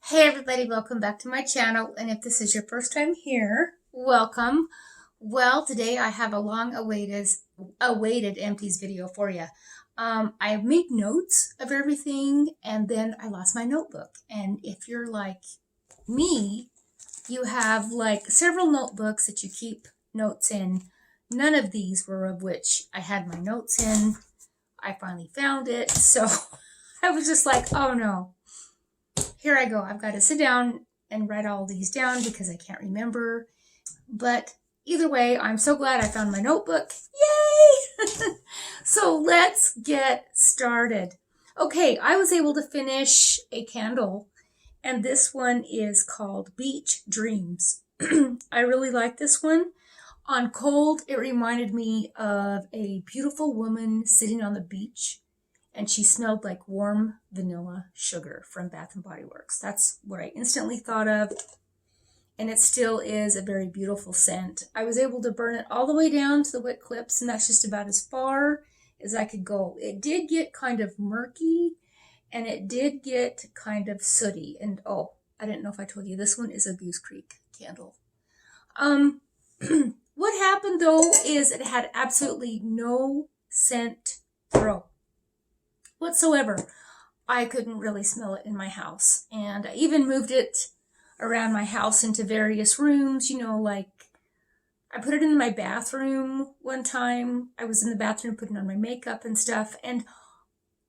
Hey everybody, welcome back to my channel, and if this is your first time here, welcome. Well, today I have a long awaited empties video for you. I made notes of everything and then I lost my notebook. And if you're like me, you have like several notebooks that you keep notes in. None of these were of which I had my notes in. I finally found it, so I was just like, oh no. Here I go. I've got to sit down and write all these down because I can't remember. But either way, I'm so glad I found my notebook. Yay! So let's get started. Okay, I was able to finish a candle, and this one is called Beach Dreams. I really like this one. On cold, it reminded me of a beautiful woman sitting on the beach, and she smelled like warm vanilla sugar from Bath and Body Works. That's what I instantly thought of. And it still is a very beautiful scent. I was able to burn it all the way down to the wick clips, and that's just about as far as I could go. It did get kind of murky, and it did get kind of sooty. And oh, I didn't know if I told you, this one is a Goose Creek candle. What happened though is it had absolutely no scent throw whatsoever. I couldn't really smell it in my house. And I even moved it around my house into various rooms, you know, like I put it in my bathroom one time. I was in the bathroom putting on my makeup and stuff. And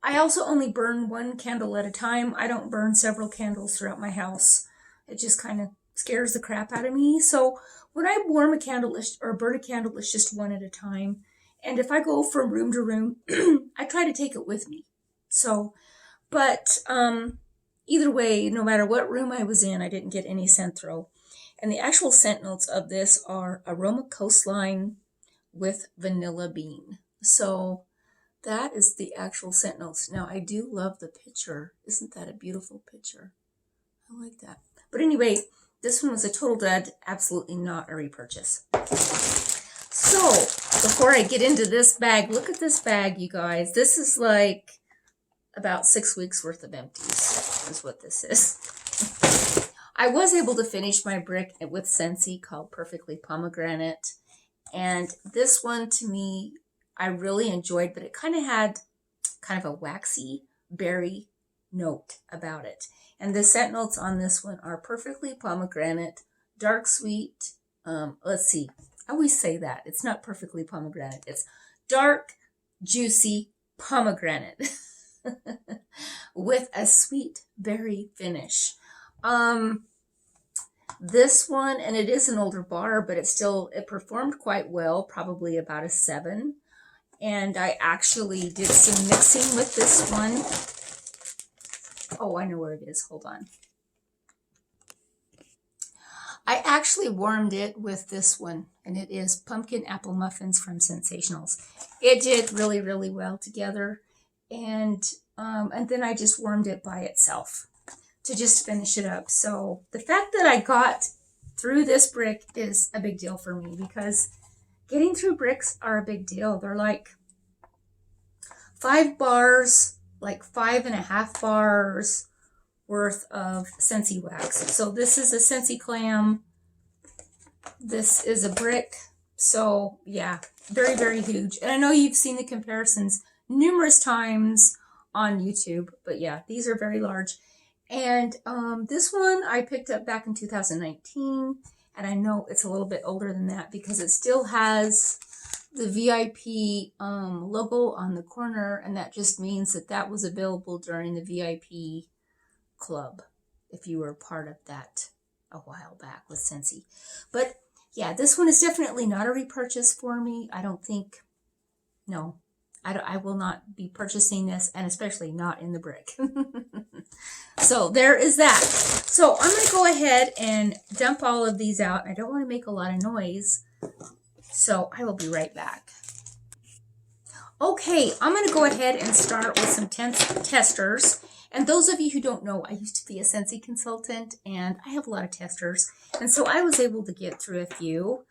I also only burn one candle at a time. I don't burn several candles throughout my house. It just kind of scares the crap out of me. So when I warm a candle or burn a candle, it's just one at a time. And if I go from room to room, I try to take it with me. So, but either way, no matter what room I was in, I didn't get any scent throw. And the actual scent notes of this are aroma coastline with vanilla bean. So that is the actual scent notes. Now, I do love the picture. Isn't that a beautiful picture? I like that. But anyway, this one was a total dud. Absolutely not a repurchase. So before I get into this bag, look at this bag, you guys. This is like about 6 weeks worth of empties is what this is. I was able to finish my brick with Scentsy called Perfectly Pomegranate. And this one to me, I really enjoyed, but it kind of had kind of a waxy berry note about it. And the scent notes on this one are Perfectly Pomegranate, dark sweet. Let's see. I always say that. It's not Perfectly Pomegranate. It's dark, juicy pomegranate. With a sweet berry finish. This one, and it is an older bar, but it performed quite well, probably about a 7. And I actually did some mixing with this one. Oh, I know where it is. Hold on. I actually warmed it with this one, and it is Pumpkin Apple Muffins from Sensationals. It did really, really well together. And then I just warmed it by itself to just finish it up. So the fact that I got through this brick is a big deal for me, because getting through bricks are a big deal. They're like 5 bars, like 5.5 bars worth of Scentsy wax. So this is a Scentsy clam. This is a brick. So yeah, very, very huge. And I know you've seen the comparisons numerous times on YouTube, but yeah, these are very large. And this one I picked up back in 2019, and I know it's a little bit older than that because it still has the VIP logo on the corner, and that just means that that was available during the VIP club if you were part of that a while back with Scentsy. But yeah, this one is definitely not a repurchase for me. I don't think, no. I will not be purchasing this, and especially not in the brick. So there is that. So I'm going to go ahead and dump all of these out. I don't want to make a lot of noise, so I will be right back. Okay, I'm going to go ahead and start with some testers. And those of you who don't know, I used to be a Scentsy consultant, and I have a lot of testers. And so I was able to get through a few.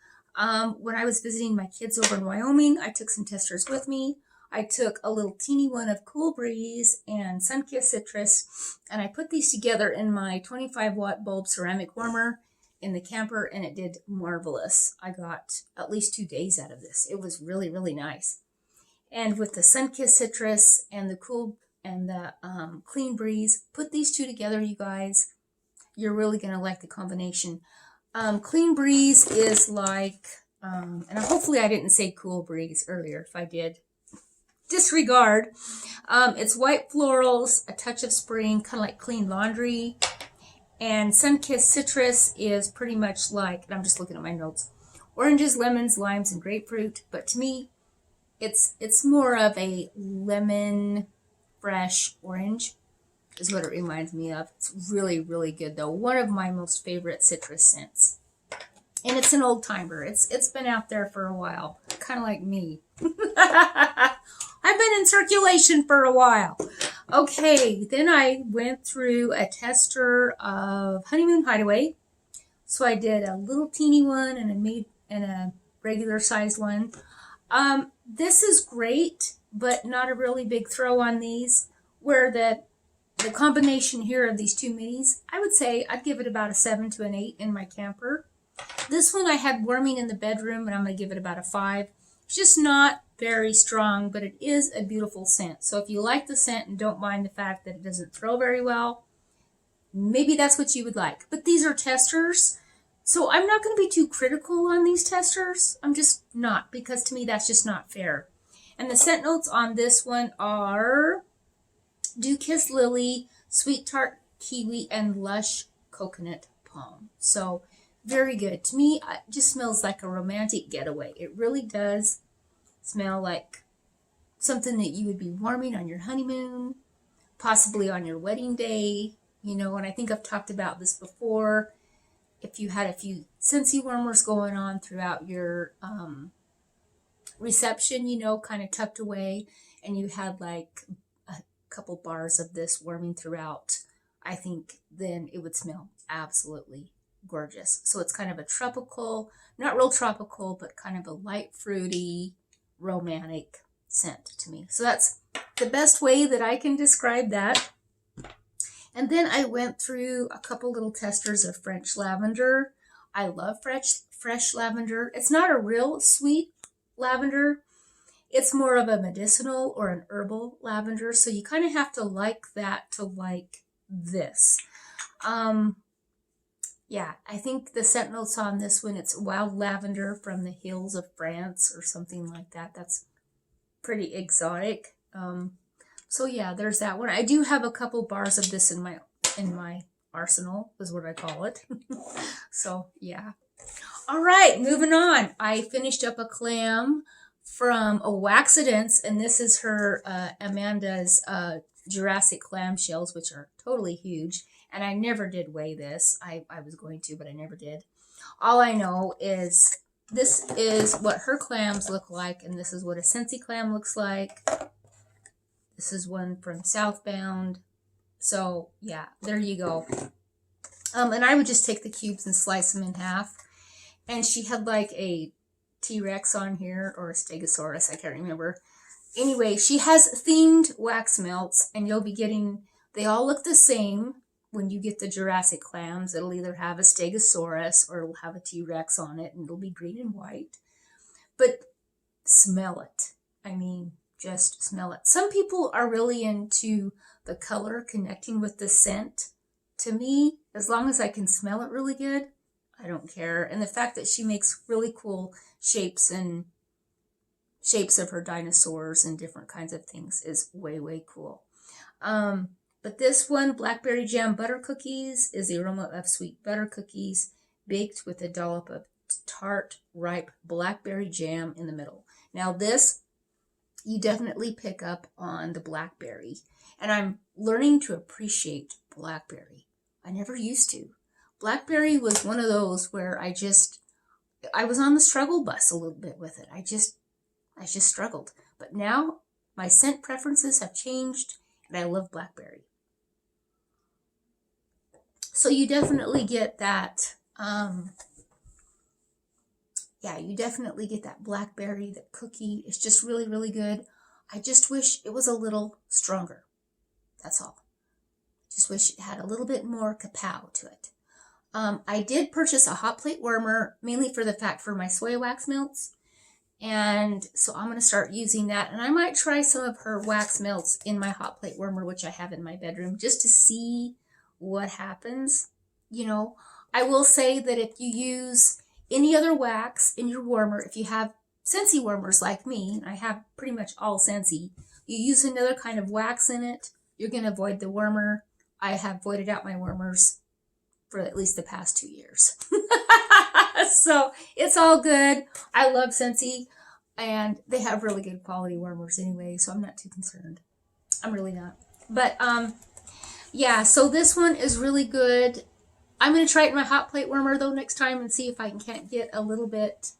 When I was visiting my kids over in Wyoming, I took some testers with me. I took a little teeny one of Cool Breeze and Sunkissed Citrus, and I put these together in my 25-watt bulb ceramic warmer in the camper, and it did marvelous. I got at least 2 days out of this. It was really, really nice. And with the Sunkissed Citrus and the Clean Breeze, put these two together, you guys. You're really going to like the combination. Clean Breeze is like, and hopefully I didn't say Cool Breeze earlier. If I did, disregard. It's white florals, a touch of spring, kind of like Clean Laundry. And Sunkissed Citrus is pretty much like, and I'm just looking at my notes, oranges, lemons, limes, and grapefruit. But to me, it's more of a lemon fresh orange is what it reminds me of. It's really, really good though. One of my most favorite citrus scents. And it's an old timer. It's been out there for a while. Kind of like me. I've been in circulation for a while. Okay, then I went through a tester of Honeymoon Hideaway. So I did a little teeny one and a regular sized one. This is great, but not a really big throw on these. Where the combination here of these two minis, I would say I'd give it about a 7 to an 8 in my camper. This one I had warming in the bedroom, and I'm going to give it about a 5. It's just not very strong, but it is a beautiful scent. So if you like the scent and don't mind the fact that it doesn't throw very well, maybe that's what you would like. But these are testers, so I'm not going to be too critical on these testers. I'm just not, because to me that's just not fair. And the scent notes on this one are Dew-Kissed Lily, Sweet Tart Kiwi, and Lush Coconut Palm. So very good. To me, it just smells like a romantic getaway. It really does smell like something that you would be warming on your honeymoon, possibly on your wedding day. You know, and I think I've talked about this before. If you had a few Scentsy warmers going on throughout your reception, you know, kind of tucked away, and you had like a couple bars of this warming throughout, I think then it would smell absolutely gorgeous. So it's kind of a tropical, not real tropical, but kind of a light fruity, romantic scent to me. So that's the best way that I can describe that. And then I went through a couple little testers of French lavender. I love fresh lavender. It's not a real sweet lavender. It's more of a medicinal or an herbal lavender. So you kind of have to like that to like this. Yeah, I think the scent notes on this one, it's wild lavender from the hills of France or something like that. That's pretty exotic. So yeah, there's that one. I do have a couple bars of this in my arsenal, is what I call it. So yeah. All right, moving on. I finished up a clam from Waxidents, and this is her Amanda's Jurassic clam shells, which are totally huge. And I never did weigh this. I was going to, but I never did. All I know is this is what her clams look like, and this is what a Scentsy clam looks like. This is one from Southbound. So, yeah, there you go. And I would just take the cubes and slice them in half. And she had like a T-Rex on here, or a Stegosaurus, I can't remember. Anyway, she has themed wax melts, and you'll be getting, they all look the same. When you get the Jurassic clams, it'll either have a Stegosaurus or it'll have a T-Rex on it, and it'll be green and white. But smell it. I mean, just smell it. Some people are really into the color connecting with the scent. To me, as long as I can smell it really good, I don't care. And the fact that she makes really cool shapes and shapes of her dinosaurs and different kinds of things is way, way cool. But this one, Blackberry Jam Butter Cookies, is the aroma of sweet butter cookies baked with a dollop of tart, ripe blackberry jam in the middle. Now this, you definitely pick up on the blackberry. And I'm learning to appreciate blackberry. I never used to. Blackberry was one of those where I was on the struggle bus a little bit with it. I just struggled. But now my scent preferences have changed, and I love blackberry. So you definitely get that, you definitely get that blackberry, the cookie. It's just really, really good. I just wish it was a little stronger. That's all. Just wish it had a little bit more kapow to it. I did purchase a hot plate warmer, mainly for the fact for my soy wax melts. And so I'm going to start using that. And I might try some of her wax melts in my hot plate warmer, which I have in my bedroom, just to see what happens. You know, I will say that if you use any other wax in your warmer, if you have Scentsy warmers like me, I have pretty much all Scentsy, you use another kind of wax in it, you're going to void the warmer. I have voided out my warmers for at least the past 2 years. So it's all good. I love Scentsy, and they have really good quality warmers anyway, so I'm not too concerned. I'm really not. But yeah, so this one is really good. I'm going to try it in my hot plate warmer though next time and see if I can't get a little bit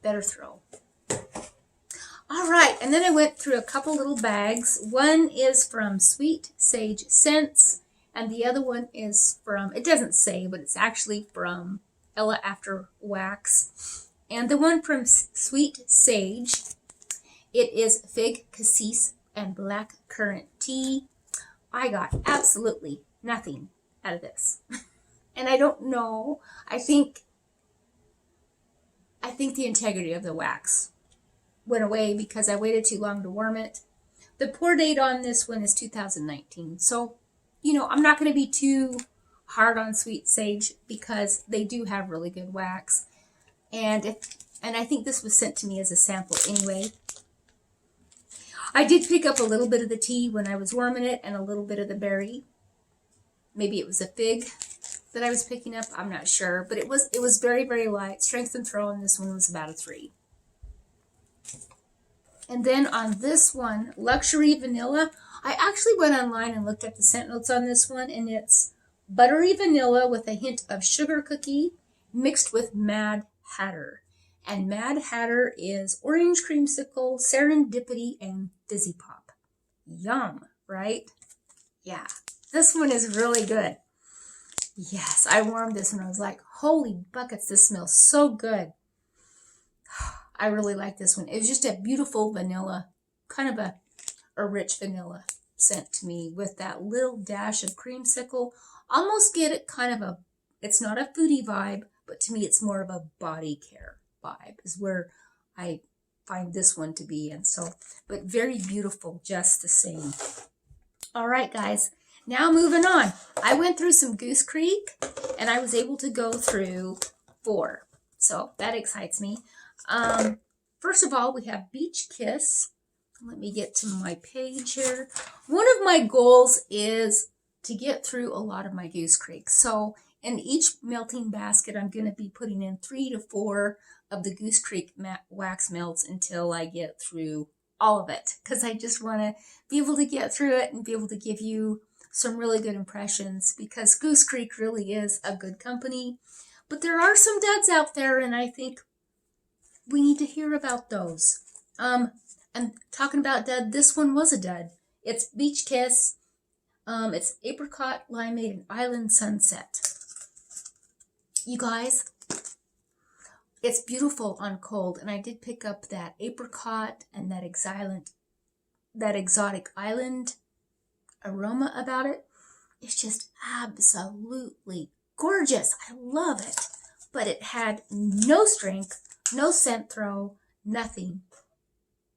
better throw. All right, and then I went through a couple little bags. One is from Sweet Sage Scents, and the other one is from, it doesn't say, but it's actually from Ella After Wax. And the one from Sweet Sage, it is Fig, Cassis, and Black Currant Tea. I got absolutely nothing out of this. And I don't know, I think the integrity of the wax went away because I waited too long to warm it. The pour date on this one is 2019. So, you know, I'm not going to be too hard on Sweet Sage because they do have really good wax. And I think this was sent to me as a sample anyway. I did pick up a little bit of the tea when I was warming it and a little bit of the berry. Maybe it was a fig that I was picking up. I'm not sure, but it was very, very light. Strength and throw on this one was about a 3. And then on this one, Luxury Vanilla, I actually went online and looked at the scent notes on this one, and it's buttery vanilla with a hint of sugar cookie mixed with Mad Hatter. And Mad Hatter is orange creamsicle, serendipity, and fizzy pop. Yum, right? Yeah, this one is really good. Yes, I warmed this and I was like, holy buckets, this smells so good. I really like this one. It was just a beautiful vanilla, kind of a rich vanilla scent to me with that little dash of creamsicle. Almost get it kind of it's not a foodie vibe, but to me it's more of a body care vibe is where I find this one to be. And so, but very beautiful just the same. All right, guys. Now moving on. I went through some Goose Creek and I was able to go through 4. So that excites me. First of all, we have Beach Kiss. Let me get to my page here. One of my goals is to get through a lot of my Goose Creek. So in each melting basket, I'm going to be putting in 3 to 4 of the Goose Creek wax melts until I get through all of it. Because I just want to be able to get through it and be able to give you some really good impressions, because Goose Creek really is a good company. But there are some duds out there, and I think we need to hear about those. And talking about dud, this one was a dud. It's Beach Kiss. It's Apricot, Limeade, and Island Sunset. You guys, it's beautiful on cold, and I did pick up that apricot and that exotic island aroma about it. It's just absolutely gorgeous. I love it. But it had no strength, no scent throw, nothing.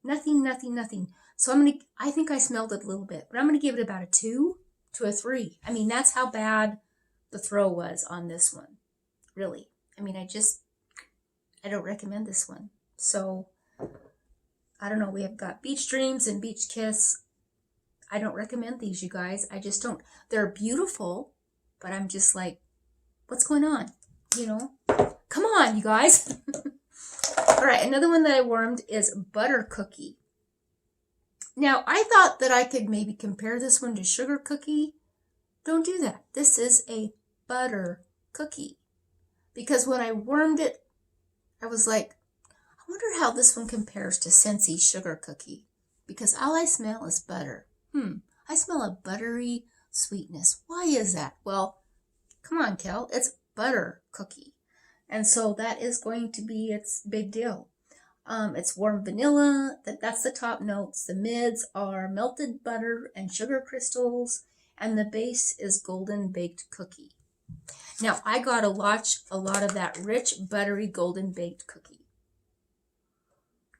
Nothing. So I think I smelled it a little bit, but I'm going to give it about a 2 to a 3. I mean, that's how bad the throw was on this one. Really. I mean, I don't recommend this one. So, I don't know. We have got Beach Dreams and Beach Kiss. I don't recommend these, you guys. I just don't. They're beautiful, but I'm just like, what's going on? You know? Come on, you guys. All right, another one that I warmed is Butter Cookie. Now, I thought that I could maybe compare this one to Sugar Cookie. Don't do that. This is a butter cookie. Because when I warmed it, I was like, I wonder how this one compares to Scentsy Sugar Cookie. Because all I smell is butter. I smell a buttery sweetness. Why is that? Well, come on, Kel. It's butter cookie. And so that is going to be its big deal. It's warm vanilla. That's the top notes. The mids are melted butter and sugar crystals, and the base is golden baked cookie. Now, I got a lot of that rich, buttery, golden baked cookie.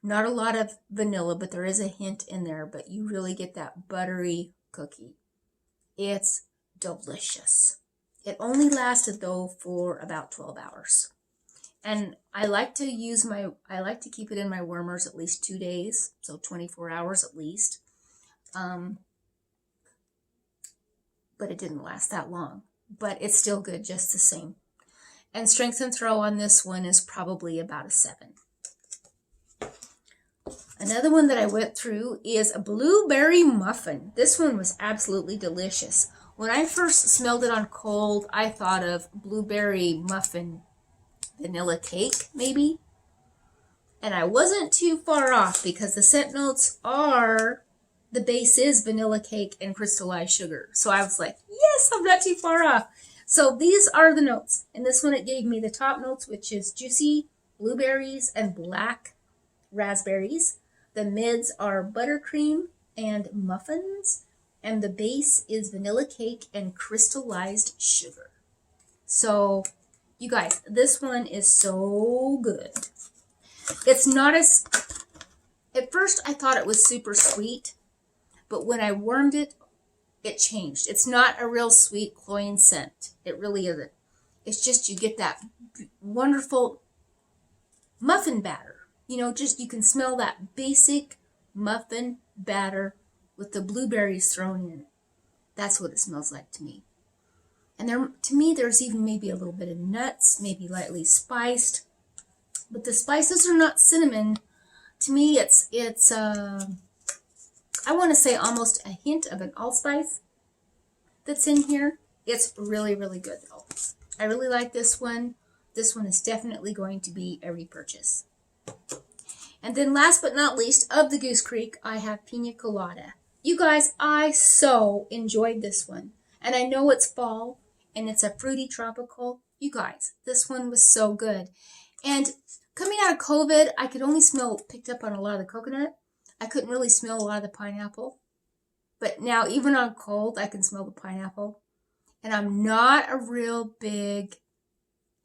Not a lot of vanilla, but there is a hint in there, but you really get that buttery cookie. It's delicious. It only lasted, though, for about 12 hours. And I like to keep it in my warmers at least 2 days, so 24 hours at least. But it didn't last that long. But it's still good just the same. And strength and throw on this one is probably about a 7. Another one that I went through is a blueberry muffin. This one was absolutely delicious. When I first smelled it on cold, I thought of blueberry muffin vanilla cake, maybe. And I wasn't too far off because the scent notes are, the base is vanilla cake and crystallized sugar. So I was like, yes, I'm not too far off. So these are the notes. In this one, it gave me the top notes, which is juicy blueberries and black raspberries. The mids are buttercream and muffins. And the base is vanilla cake and crystallized sugar. So, you guys, this one is so good. It's not as... At first, I thought it was super sweet. But when I warmed it, it changed. It's not a real sweet, cloying scent. It really isn't. It's just you get that wonderful muffin batter. You know, just you can smell that basic muffin batter with the blueberries thrown in it. That's what it smells like to me. And there, to me, there's even maybe a little bit of nuts, maybe lightly spiced. But the spices are not cinnamon. To me, it's I want to say almost a hint of an allspice that's in here. It's really, really good, though. I really like this one. This one is definitely going to be a repurchase. And then last but not least, of the Goose Creek, I have Pina Colada. You guys, I so enjoyed this one. And I know it's fall, and it's a fruity tropical. You guys, this one was so good. And coming out of COVID, I could only smell, picked up on a lot of the coconut. I couldn't really smell a lot of the pineapple. But now, even on cold, I can smell the pineapple. And I'm not a real big,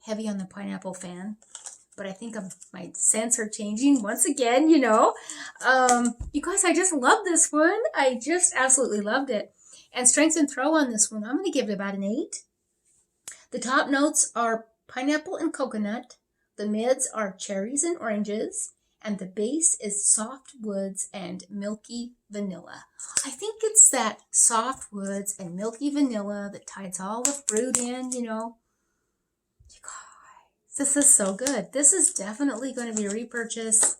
heavy on the pineapple fan. But I think my scents are changing once again, you know. You guys, I just love this one. I just absolutely loved it. And strength and throw on this one, I'm going to give it about an 8. The top notes are pineapple and coconut. The mids are cherries and oranges. And the base is soft woods and milky vanilla. I think it's that soft woods and milky vanilla that ties all the fruit in, you know. You guys, this is so good. This is definitely going to be a repurchase.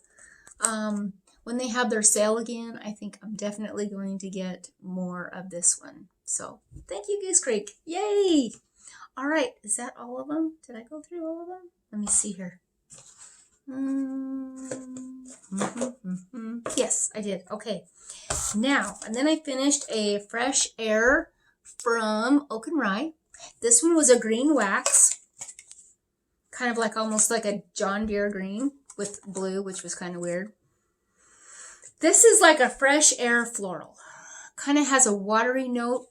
When they have their sale again, I think I'm definitely going to get more of this one. So, thank you, Goose Creek. Yay! All right, is that all of them? Did I go through all of them? Let me see here. Yes, I did. Okay. Now, and then I finished a Fresh Air from Oak and Rye. This one was a green wax. Kind of like almost like a John Deere green with blue, which was kind of weird. This is like a Fresh Air floral. Kind of has a watery note.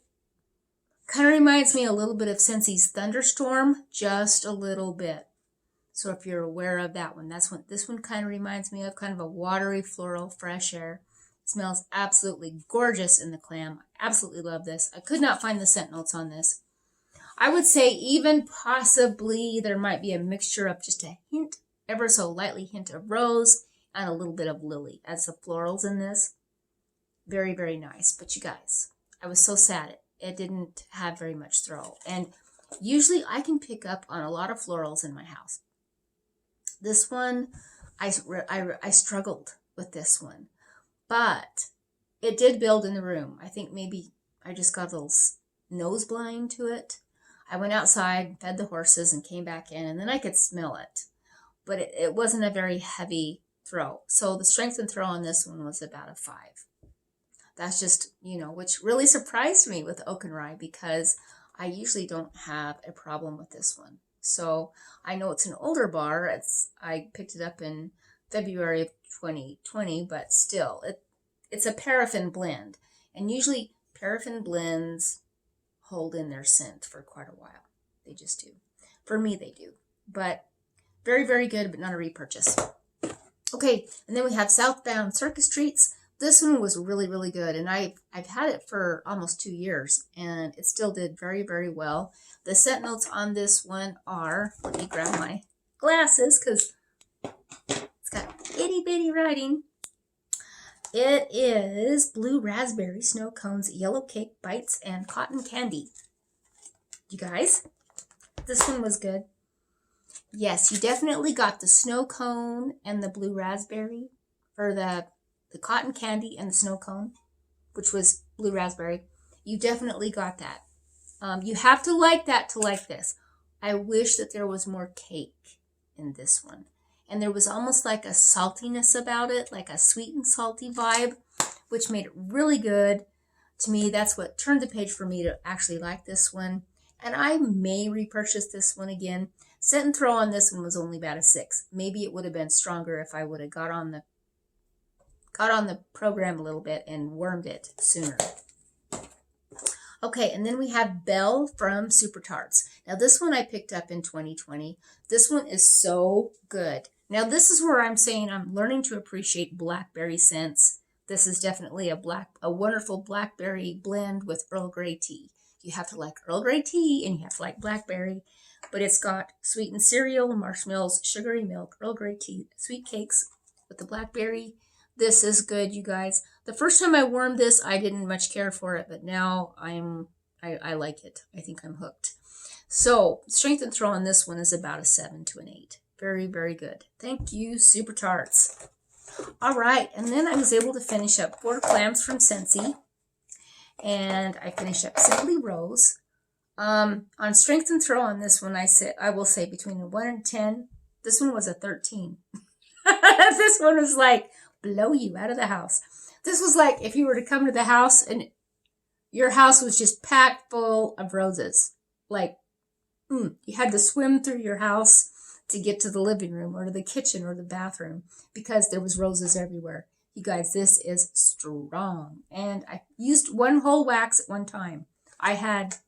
Kind of reminds me a little bit of Scentsy's Thunderstorm, just a little bit. So if you're aware of that one, that's what this one kind of reminds me of, kind of a watery floral Fresh Air. It smells absolutely gorgeous in the clam. I absolutely love this. I could not find the scent notes on this. I would say even possibly there might be a mixture of just a hint, ever so lightly hint of rose and a little bit of lily as the florals in this. Very, very nice. But you guys, I was so sad it didn't have very much throw. And usually I can pick up on a lot of florals in my house. This one, I struggled with this one. But it did build in the room. I think maybe I just got a little nose blind to it. I went outside, fed the horses, and came back in, and then I could smell it. But it wasn't a very heavy throw. So the strength and throw on this one was about a 5. That's just, you know, which really surprised me with Oak and Rye because I usually don't have a problem with this one. So I know it's an older bar. I picked it up in February of 2020, but still, it's a paraffin blend. And usually paraffin blends hold in their scent for quite a while. They just do. For me, they do. But very, very good, but not a repurchase. Okay, and then we have Southbound Circus Treats. This one was really, really good, and I've had it for almost 2 years, and it still did very, very well. The scent notes on this one are, let me grab my glasses, because it's got itty-bitty writing. It is blue raspberry, snow cones, yellow cake bites, and cotton candy. You guys, this one was good. Yes, you definitely got the snow cone and the blue raspberry, or the cotton candy and the snow cone, which was blue raspberry. You definitely got that. You have to like that to like this. I wish that there was more cake in this one. And there was almost like a saltiness about it, like a sweet and salty vibe, which made it really good. To me, that's what turned the page for me to actually like this one. And I may repurchase this one again. Scent and throw on this one was only about a 6. Maybe it would have been stronger if I would have got on the program a little bit and wormed it sooner. Okay, and then we have Belle from Super Tarts. Now this one I picked up in 2020. This one is so good. Now this is where I'm saying I'm learning to appreciate blackberry scents. This is definitely a wonderful blackberry blend with Earl Grey tea. You have to like Earl Grey tea and you have to like blackberry, but it's got sweetened cereal, marshmallows, sugary milk, Earl Grey tea, sweet cakes with the blackberry. This is good, you guys. The first time I wormed this, I didn't much care for it, but now I like it. I think I'm hooked. So strength and throw on this one is about a 7 to an 8. Very, very good. Thank you, Super Tarts. All right, and then I was able to finish up 4 clams from Scentsy, and I finished up Simply Rose. On strength and throw on this one, I will say between a 1 and 10. This one was a 13. This one was like blow you out of the house. This was like if you were to come to the house and your house was just packed full of roses. Like, you had to swim through your house to get to the living room or to the kitchen or the bathroom because there was roses everywhere. You guys, this is strong. And I used 1 whole wax at one time. I had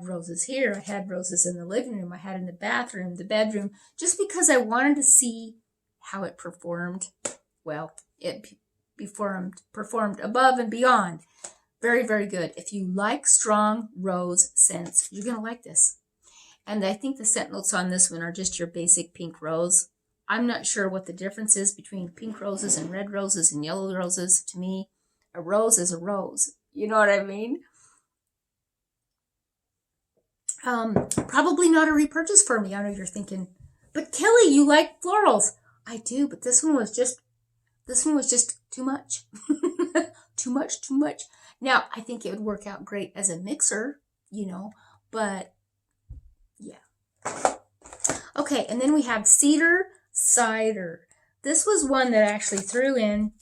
roses here. I had roses in the living room. I had in the bathroom, the bedroom, just because I wanted to see how it performed. Well, it performed above and beyond. Very, very good. If you like strong rose scents, you're going to like this. And I think the scent notes on this one are just your basic pink rose. I'm not sure what the difference is between pink roses and red roses and yellow roses. To me, a rose is a rose. You know what I mean? Probably not a repurchase for me. I know you're thinking, but Kelly, you like florals. I do, but this one was just too much. Too much. Now, I think it would work out great as a mixer, but yeah. Okay, and then we have Cedar Cider. This was one that I actually threw in.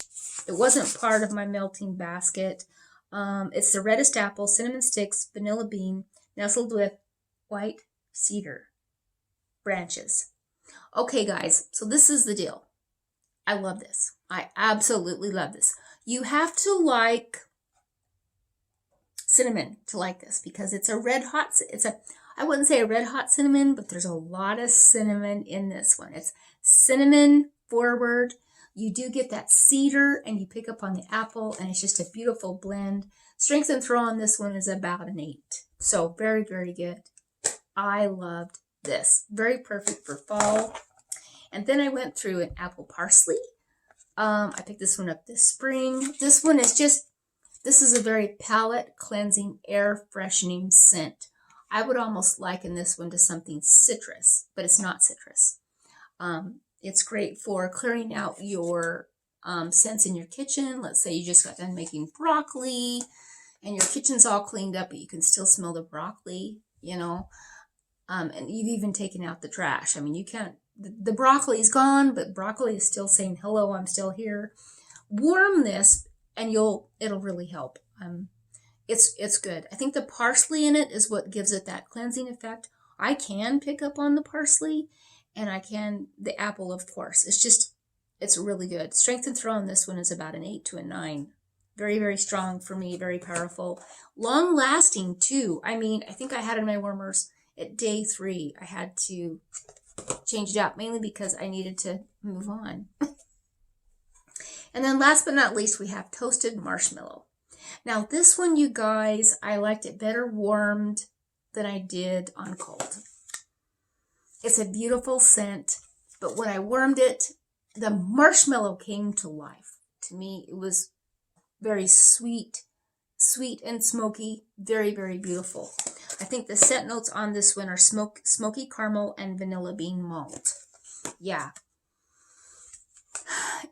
It wasn't part of my melting basket. It's the reddest apple, cinnamon sticks, vanilla bean, nestled with white cedar branches. Okay, guys, so this is the deal. I love this. I absolutely love this. You have to like cinnamon to like this because it's a red hot, I wouldn't say a red hot cinnamon, but there's a lot of cinnamon in this one. It's cinnamon forward. You do get that cedar and you pick up on the apple and it's just a beautiful blend. Strength and throw on this one is about an 8. So very, very good. I loved this. Very perfect for fall. And then I went through an apple parsley. I picked this one up this spring. This one is this is a very palate cleansing, air freshening scent. I would almost liken this one to something citrus, but it's not citrus. It's great for clearing out your scents in your kitchen. Let's say you just got done making broccoli and your kitchen's all cleaned up, but you can still smell the broccoli, and you've even taken out the trash. I mean, you can't, the broccoli is gone, but broccoli is still saying, hello, I'm still here. Warm this and it'll really help. It's good. I think the parsley in it is what gives it that cleansing effect. I can pick up on the parsley and the apple, of course. It's just, It's really good. Strength and throw on this one is about an 8 to a 9. Very, very strong for me. Very powerful. Long lasting too. I mean, I think I had in my warmers at day 3. I had to change it out mainly because I needed to move on. And then last but not least, we have Toasted Marshmallow. Now this one, you guys, I liked it better warmed than I did on cold. It's a beautiful scent, but when I warmed it, the marshmallow came to life. To me, it was very sweet and smoky. Very, very beautiful. I think the scent notes on this one are smoky caramel and vanilla bean malt. Yeah.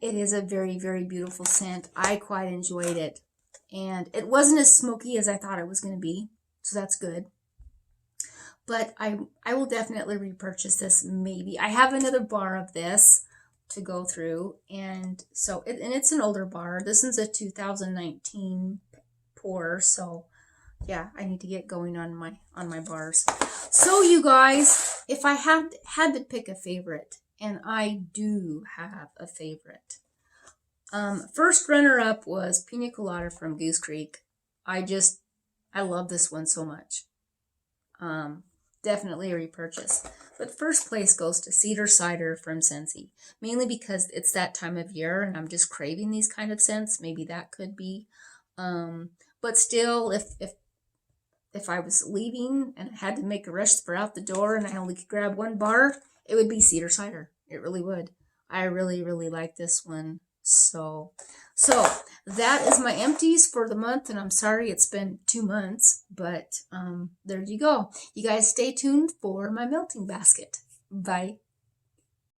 It is a very, very beautiful scent. I quite enjoyed it. And it wasn't as smoky as I thought it was going to be. So that's good. But I will definitely repurchase this maybe. I have another bar of this to go through. And so, and it's an older bar. This is a 2019 pour. So yeah, I need to get going on my bars. So you guys, if I had to pick a favorite, and I do have a favorite. First runner-up was Pina Colada from Goose Creek. I love this one so much. Definitely a repurchase. But first place goes to Cedar Cider from Scentsy. Mainly because it's that time of year and I'm just craving these kind of scents. Maybe that could be. But still, if I was leaving and I had to make a rush for out the door and I only could grab one bar, it would be Cedar Cider. It really would. I really, really like this one. So that is my empties for the month. And I'm sorry it's been 2 months, but there you go. You guys stay tuned for my melting basket. Bye.